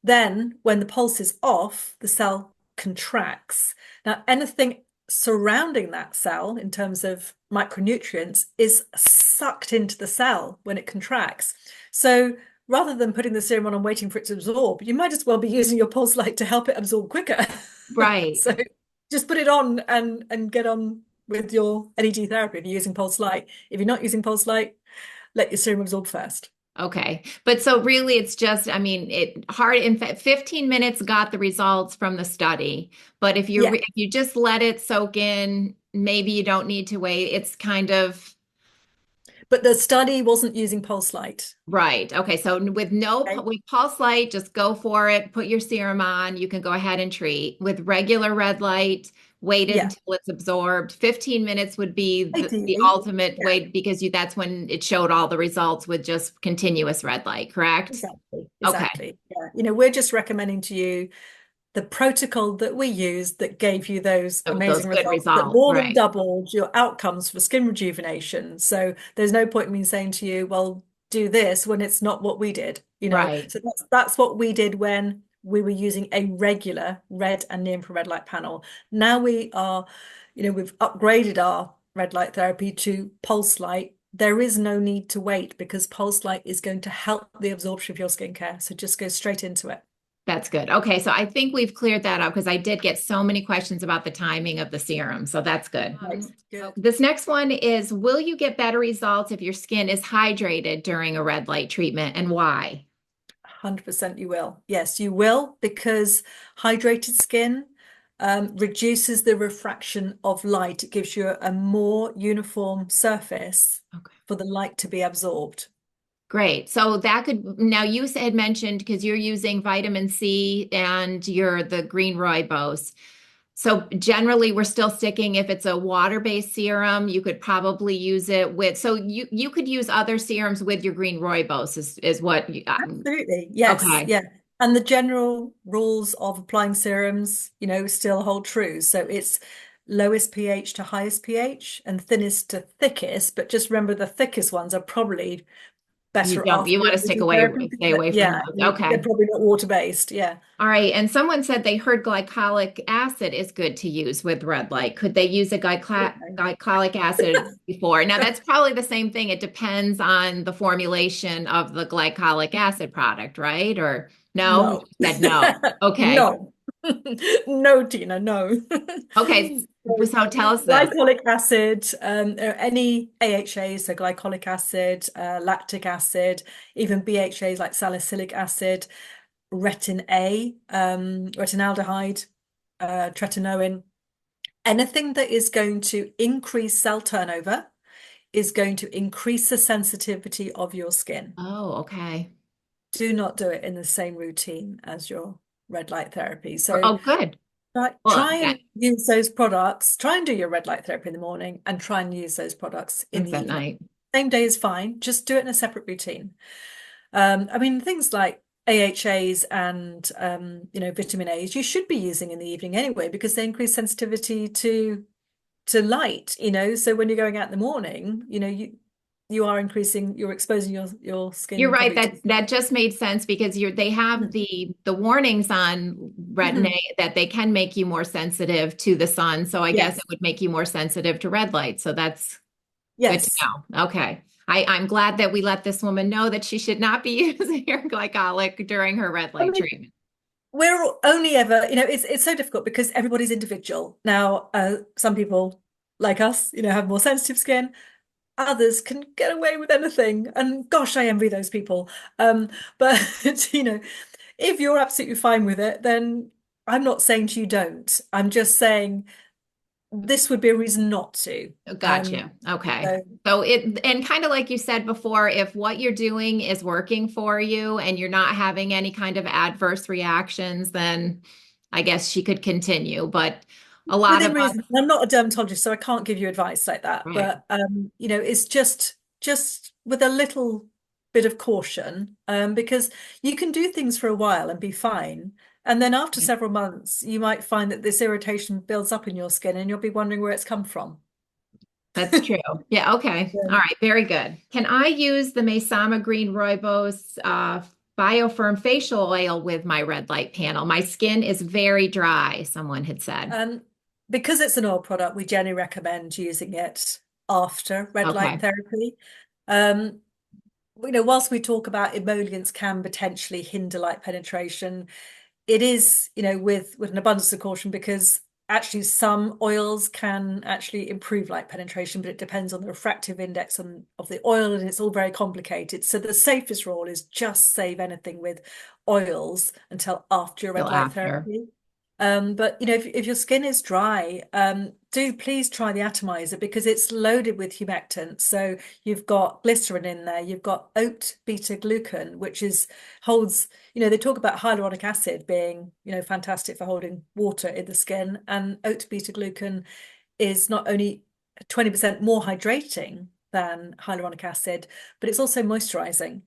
Then when the pulse is off, the cell contracts. Now, anything surrounding that cell in terms of micronutrients is sucked into the cell when it contracts. So rather than putting the serum on and waiting for it to absorb, you might as well be using your pulse light to help it absorb quicker. Right. So just put it on and get on with your NED therapy if you're using pulse light. If you're not using pulse light, let your serum absorb first. Okay. But so really it's just, in fact, 15 minutes got the results from the study. But if you just let it soak in, maybe you don't need to wait. It's kind of. But the study wasn't using pulse light. Right. Okay. So with pulse light, just go for it. Put your serum on. You can go ahead and treat. With regular red light, wait until it's absorbed. 15 minutes would be the ultimate way because that's when it showed all the results with just continuous red light, correct? Exactly. Okay. Yeah. We're just recommending to you the protocol that we used that gave you those amazing results that more than doubled your outcomes for skin rejuvenation. So there's no point in me saying to you, well, do this when it's not what we did, Right. So that's what we did when we were using a regular red and near infrared light panel. Now we are, we've upgraded our red light therapy to pulse light. There is no need to wait because pulse light is going to help the absorption of your skincare. So just go straight into it. That's good. Okay, so I think we've cleared that up because I did get so many questions about the timing of the serum. So that's good. Good. This next one is, will you get better results if your skin is hydrated during a red light treatment, and why? 100% you will. Yes, you will, because hydrated skin reduces the refraction of light. It gives you a more uniform surface for the light to be absorbed. Great. So now you had mentioned, because you're using vitamin C and you're the Green Rooibos. So generally we're still sticking, if it's a water-based serum, you could probably use it with, so you could use other serums with your Green Rooibos is what you. Absolutely. Yes. Okay. Yeah. And the general rules of applying serums, still hold true. So it's lowest pH to highest pH and thinnest to thickest, but just remember the thickest ones are probably better off. You want to stay away from those. Okay. They're probably not water-based. Yeah. All right. And someone said they heard glycolic acid is good to use with red light. Could they use a glycolic acid before? Now that's probably the same thing. It depends on the formulation of the glycolic acid product, right? Or no? You said no. Okay. No. No, Tina, no. Okay. So tell us this. Glycolic acid, any AHAs, so glycolic acid, lactic acid, even BHAs like salicylic acid, retin A, retinaldehyde, tretinoin, anything that is going to increase cell turnover is going to increase the sensitivity of your skin. Oh, okay. Do not do it in the same routine as your red light therapy. So Oh, good. Well, try and use those products. Try and do your red light therapy in the morning and try and use those products in things the at evening. night. Same day is fine. Just do it in a separate routine. I mean, things like AHAs and vitamin A's, you should be using in the evening anyway, because they increase sensitivity to light, so when you're going out in the morning, you're exposing your You're skin right. probably to. That just made sense because they have the warnings on retin-A Mhm. that they can make you more sensitive to the sun. So I guess Yes, it would make you more sensitive to red light. So that's good to yes. know. Okay. I'm glad that we let this woman know that she should not be using her glycolic during her red I light mean, treatment. we're only ever, it's so difficult because everybody's individual. Now, some people like us, have more sensitive skin. Others can get away with anything, and gosh, I envy those people. But if you're absolutely fine with it, then I'm not saying to you don't. I'm just saying this would be a reason not to. Gotcha. Okay. So So and kind of like you said before, if what you're doing is working for you and you're not having any kind of adverse reactions, then I guess she could continue. But a lot of within us, reason, I'm not a dermatologist, so I can't give you advice like that. right? But it's just with a little bit of caution, because you can do things for a while and be fine. And then after Yeah, several months, you might find that this irritation builds up in your skin and you'll be wondering where it's come from. that's true. Yeah. Okay. All Yeah. right. Very good. Can I use the Mesama Green Rooibos Biofirm facial oil with my red light panel? My skin is very dry, someone had said. Um, because it's an oil product, we generally recommend using it after red light Okay. therapy. Um, whilst we talk about emollients can potentially hinder light penetration, it is, with an abundance of caution, because actually some oils can actually improve light penetration, but it depends on the refractive index of the oil, and it's all very complicated. So the safest rule is just save anything with oils until after your Till red light after. therapy. But if your skin is dry, do please try the atomizer, because it's loaded with humectants. So you've got glycerin in there, you've got oat beta glucan, which holds, they talk about hyaluronic acid being, fantastic for holding water in the skin. And oat beta glucan is not only 20% more hydrating than hyaluronic acid, but it's also moisturizing.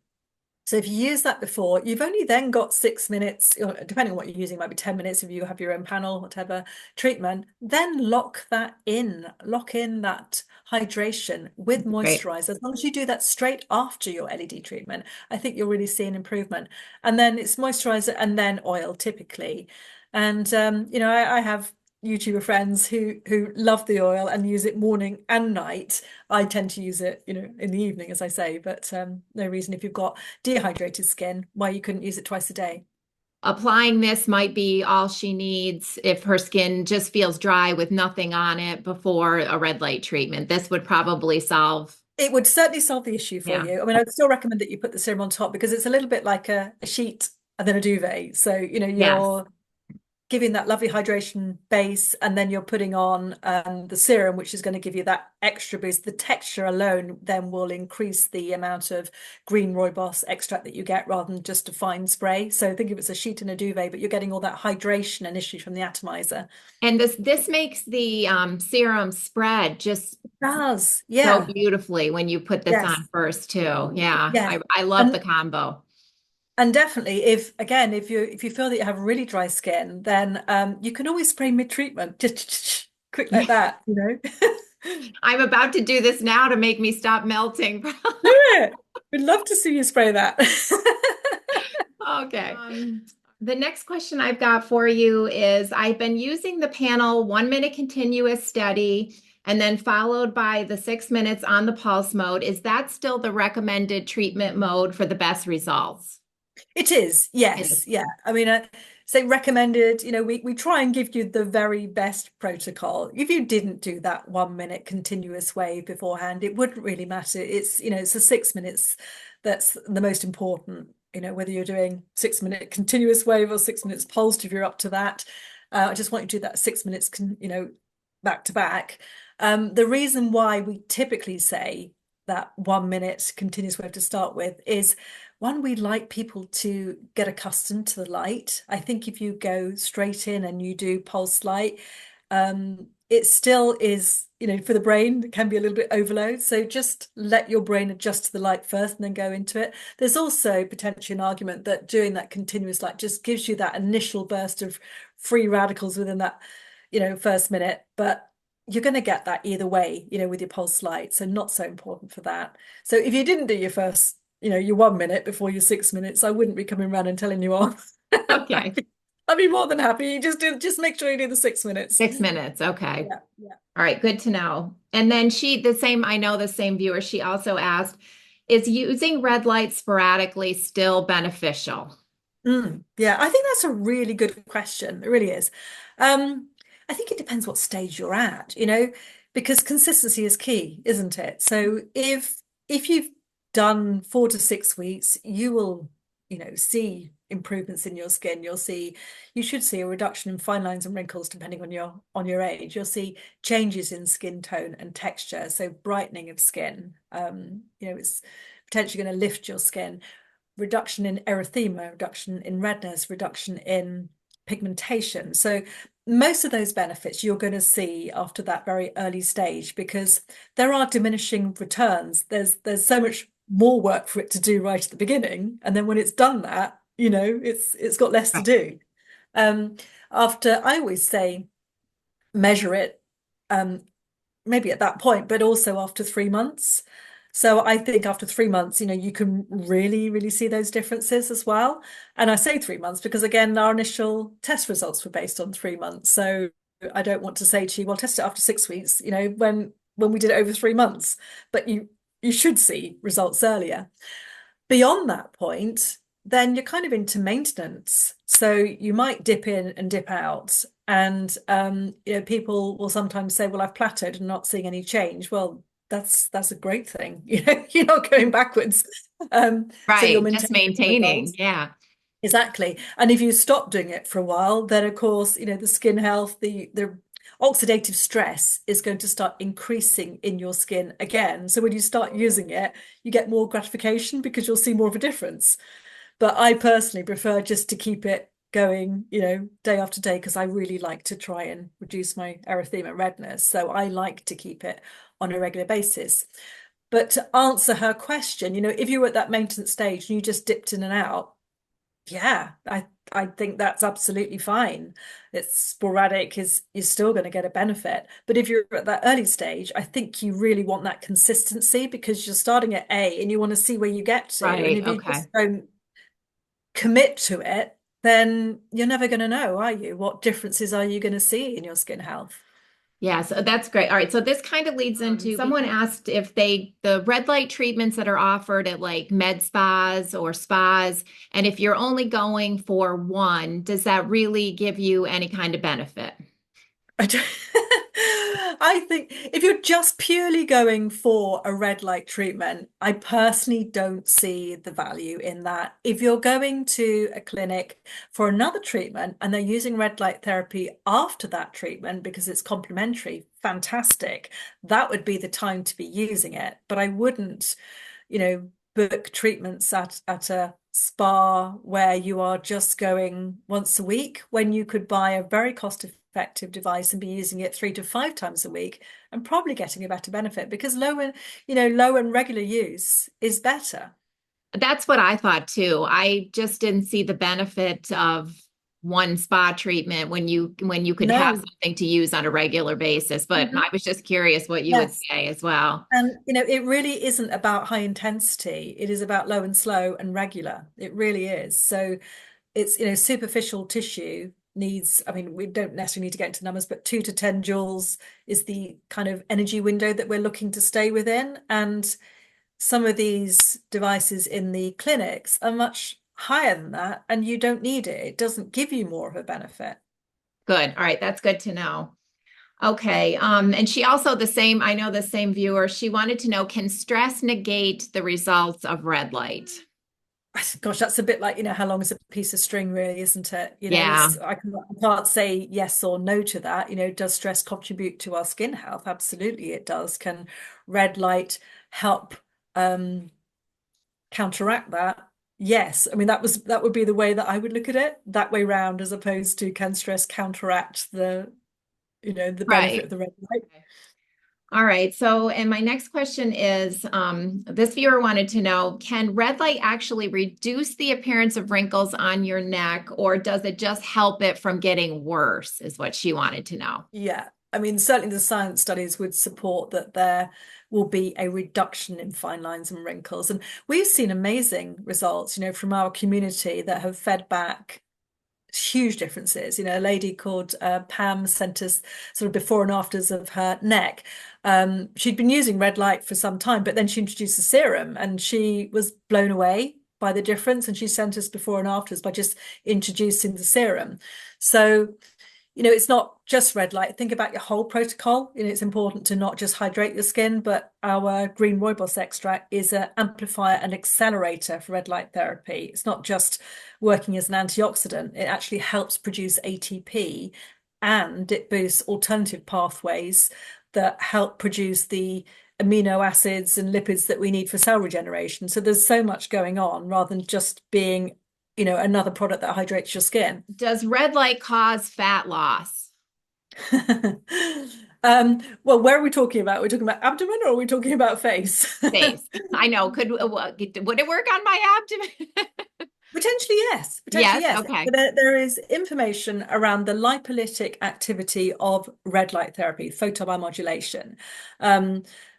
So if you use that before, you've only then got 6 minutes, depending on what you're using, it might be 10 minutes if you have your own panel, whatever treatment, then lock in that hydration with Great. moisturizer. As long as you do that straight after your LED treatment, I think you'll really see an improvement. And then it's moisturizer and then oil typically. And I have YouTuber friends who love the oil and use it morning and night. I tend to use it, in the evening, as I say, but no reason if you've got dehydrated skin why you couldn't use it twice a day. Applying this might be all she needs if her skin just feels dry with nothing on it before a red light treatment. This would probably solve. It would certainly solve the issue for Yeah. you. I mean, I'd still recommend that you put the serum on top, because it's a little bit like a sheet and then a duvet. So, Yes. you're giving that lovely hydration base, and then you're putting on the serum, which is going to give you that extra boost. The texture alone then will increase the amount of green rooibos extract that you get, rather than just a fine spray. So think of it as a sheet and a duvet, but you're getting all that hydration initially from the atomizer. And this makes the serum spread just It does, so yeah, beautifully when you put this on yes, first too. Yeah, yeah. I love the And combo. definitely, if you feel that you have really dry skin, then you can always spray mid-treatment, just quick like that, I'm about to do this now to make me stop melting. Do it. We'd love to see you spray that. Okay. The next question I've got for you is I've been using the panel 1 minute continuous steady and then followed by the 6 minutes on the pulse mode. Is that still the recommended treatment mode for the best results? It is, It yes, is. yeah. I mean, say recommended, we try and give you the very best protocol. If you didn't do that 1 minute continuous wave beforehand, it wouldn't really matter. It's a 6 minutes that's the most important whether you're doing 6 minute continuous wave or 6 minutes pulsed, if you're up to that. I just want you to do that 6 minutes, back to back. The reason why we typically say that 1 minute continuous wave to start with is, one, we like people to get accustomed to the light. I think if you go straight in and you do pulse light, it still is, for the brain, it can be a little bit overload. So just let your brain adjust to the light first and then go into it. There's also potentially an argument that doing that continuous light just gives you that initial burst of free radicals within that, first minute. But you're going to get that either way, with your pulse light. So not so important for that. So if you didn't do your first, your 1 minute before your 6 minutes, I wouldn't be coming around and telling you off. Okay. I'd be more than happy. Just make sure you do the 6 minutes. 6 minutes. Okay. Yeah, yeah. All right. Good to know. And then I know the same viewer, she also asked, is using red light sporadically still beneficial? Yeah, I think that's a really good question. It really is. I think it depends what stage you're at, because consistency is key, isn't it? So if you've done 4 to 6 weeks, you will, see improvements in your skin. You should see a reduction in fine lines and wrinkles depending on your age. You'll see changes in skin tone and texture, so brightening of skin. It's potentially going to lift your skin. Reduction in erythema, reduction in redness, reduction in pigmentation. So most of those benefits you're going to see after that very early stage, because there are diminishing returns. There's so much more work for it to do right at the beginning, and then when it's done that, it's got less to Right. do. After, I always say, measure it, maybe at that point, but also after 3 months. So I think after 3 months, you can really, really see those differences as well. And I say 3 months because, again, our initial test results were based on 3 months. So I don't want to say to you, well, test it after 6 weeks, when we did it over 3 months. But you should see results earlier. Beyond that point, then you're kind of into maintenance. So you might dip in and dip out. And people will sometimes say, well, I've plateaued and not seeing any change. Well, that's a great thing. You're not going backwards. So you're Right. Just maintaining maintaining. results. Yeah. Exactly. And if you stop doing it for a while, then of course, the skin health, the oxidative stress is going to start increasing in your skin again. So when you start using it, you get more gratification because you'll see more of a difference. But I personally prefer just to keep it going, day after day, because I really like to try and reduce my erythema redness. So I like to keep it on a regular basis. But to answer her question, if you were at that maintenance stage and you just dipped in and out, yeah, I think that's absolutely fine. It's sporadic, you're still going to get a benefit. But if you're at that early stage, I think you really want that consistency, because you're starting at A and you want to see where you get to. And Right. if you Okay. just don't commit to it, then you're never going to know, are you? What differences are you going to see in your skin health? Yeah, so that's great. All right, so this kind of leads into someone asked if the red light treatments that are offered at like med spas or spas, and if you're only going for one, does that really give you any kind of benefit? I don't- I think if you're just purely going for a red light treatment, I personally don't see the value in that. If you're going to a clinic for another treatment and they're using red light therapy after that treatment because it's complementary, fantastic. That would be the time to be using it. But I wouldn't, book treatments at a spa where you are just going once a week, when you could buy a very cost-effective device and be using it 3 to 5 times a week and probably getting a better benefit, because low and regular use is better. That's what I thought too. I just didn't see the benefit of one spa treatment when you could have No. something to use on a regular basis. But Mhm. I was just curious what you would Yes. say as well. And it really isn't about high intensity. It is about low and slow and regular. It really is. So it's, superficial tissue needs, I mean, we don't necessarily need to get into numbers, but 2 to 10 joules is the kind of energy window that we're looking to stay within. And some of these devices in the clinics are much higher than that, and you don't need it. It doesn't give you more of a benefit. Good. All right, that's good to know. Okay. And she also I know the same viewer, she wanted to know, can stress negate the results of red light? Gosh, that's a bit like, how long is a piece of string, really, isn't it? Yeah, I can't say yes or no to that. Does stress contribute to our skin health? Absolutely, it does. Can red light help um, counteract that? Yes. I mean, that would be the way that I would look at it, that way round, as opposed to can stress counteract the benefit right. of the red light? All right. So, and my next question is, this viewer wanted to know, can red light actually reduce the appearance of wrinkles on your neck, or does it just help it from getting worse, is what she wanted to know. Yeah. I mean, certainly the science studies would support that there will be a reduction in fine lines and wrinkles. And we've seen amazing results, from our community that have fed back huge differences. A lady called Pam sent us sort of before and afters of her neck. She'd been using red light for some time, but then she introduced the serum and she was blown away by the difference. And she sent us before and afters by just introducing the serum. So, it's not just red light. Think about your whole protocol. It's important to not just hydrate your skin, but our green rooibos extract is an amplifier and accelerator for red light therapy. It's not just working as an antioxidant. It actually helps produce ATP, and it boosts alternative pathways that help produce the amino acids and lipids that we need for cell regeneration. So there's so much going on rather than just being another product that hydrates your skin. Does red light cause fat loss? Well, where are we talking about? We're talking about abdomen, or are we talking about face? Face. I know. Would it work on my abdomen? Potentially, yes. Potentially, Yes. yes. Okay. But there is information around the lipolytic activity of red light therapy, photobiomodulation.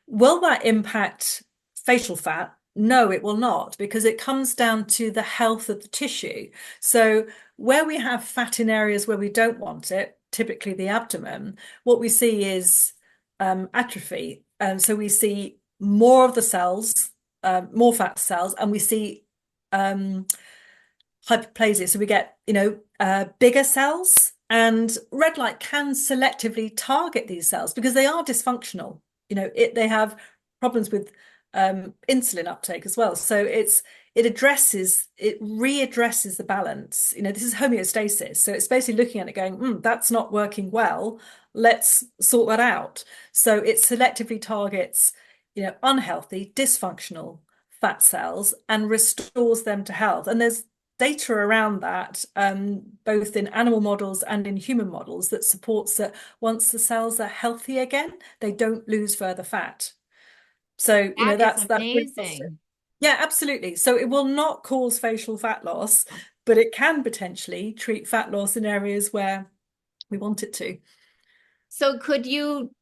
Will that impact facial fat? No, it will not, because it comes down to the health of the tissue. So where we have fat in areas where we don't want it, typically the abdomen, what we see is atrophy. So we see more of the cells, more fat cells, and we see hyperplasia. So we get, bigger cells, and red light can selectively target these cells because they are dysfunctional. They have problems with insulin uptake as well. So it readdresses the balance. This is homeostasis. So it's basically looking at it going, that's not working well. Let's sort that out. So it selectively targets, unhealthy, dysfunctional fat cells and restores them to health. And there's data around that, both in animal models and in human models, that supports that once the cells are healthy again, they don't lose further fat. So, That is that's really positive. amazing. Yeah, absolutely. So it will not cause facial fat loss, but it can potentially treat fat loss in areas where we want it to. So could you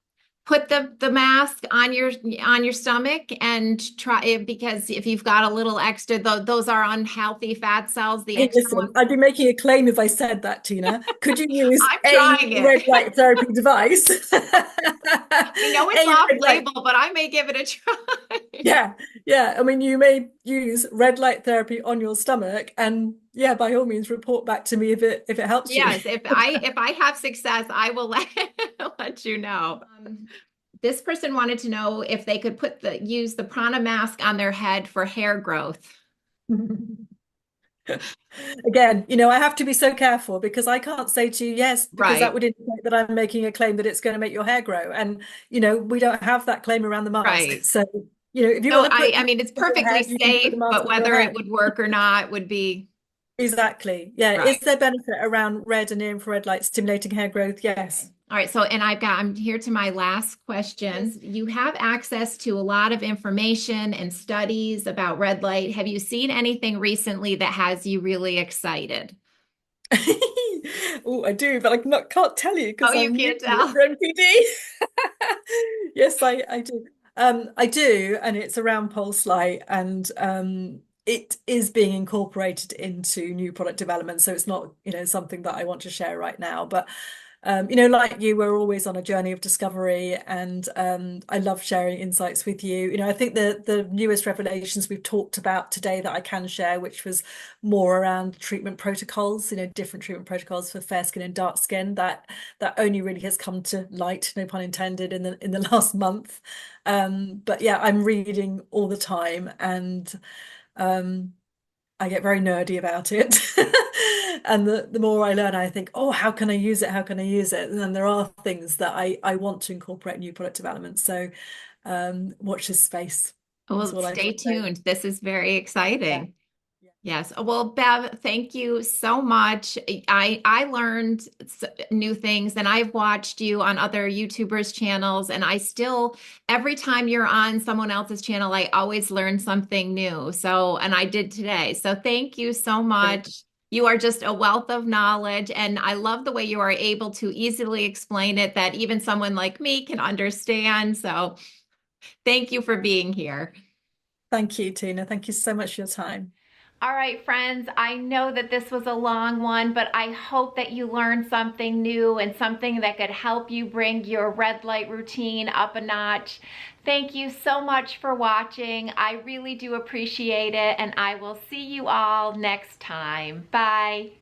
put the mask on your stomach and try it, because if you've got a little extra, those are unhealthy fat cells, the Hey, extra listen, ones. I'd be making a claim if I said that, Tina. Could you use I'm a trying red it. light therapy device? I know it's A off red light. label, but I may give it a try. Yeah, yeah. I mean, you may use red light therapy on your stomach, and yeah, by all means, report back to me if it helps you. Yes, if I have success, I will let you know. This person wanted to know if they could use the prana mask on their head for hair growth. Again, I have to be so careful because I can't say to you yes, because that Right, would indicate that I'm making a claim that it's going to make your hair grow. And, we don't have that claim around the mask. right. So, if you So want to put I the mean, it's mask on your perfectly head, you can put safe, the mask but on your whether it head. would work or not would be Exactly. Yeah. right. Is there benefit around red and near infrared light stimulating hair growth? Yes. All right. So, and I'm here to my last question. You have access to a lot of information and studies about red light. Have you seen anything recently that has you really excited? Oh, I do, but can't tell you Oh, because you I'm can't using it tell. for MPD. Yes, I do. I do, and it's around pulse light, and it is being incorporated into new product development. So it's not, something that I want to share right now, but like you, we're always on a journey of discovery, and I love sharing insights with you. I think the newest revelations we've talked about today that I can share, which was more around treatment protocols, different treatment protocols for fair skin and dark skin, that only really has come to light, no pun intended, in the last month. But yeah, I'm reading all the time, and I get very nerdy about it. And the more I learn, I think, oh, how can I use it? How can I use it? And then there are things that I want to incorporate in new product development. So watch this space. That's Well, all I stay can say. tuned. This is very Yeah. exciting. Yeah. Yes. Well, Bev, thank you so much. I learned new things and I've watched you on other YouTubers' channels and I still every time you're on someone else's channel, I always learn something new. So, and I did today. So, thank you so Brilliant. much. You are just a wealth of knowledge and I love the way you are able to easily explain it that even someone like me can understand. So, thank you for being here. Thank you, Tina. Thank you so much for your time. All right, friends, I know that this was a long one, but I hope that you learned something new and something that could help you bring your red light routine up a notch. Thank you so much for watching. I really do appreciate it, and I will see you all next time. Bye.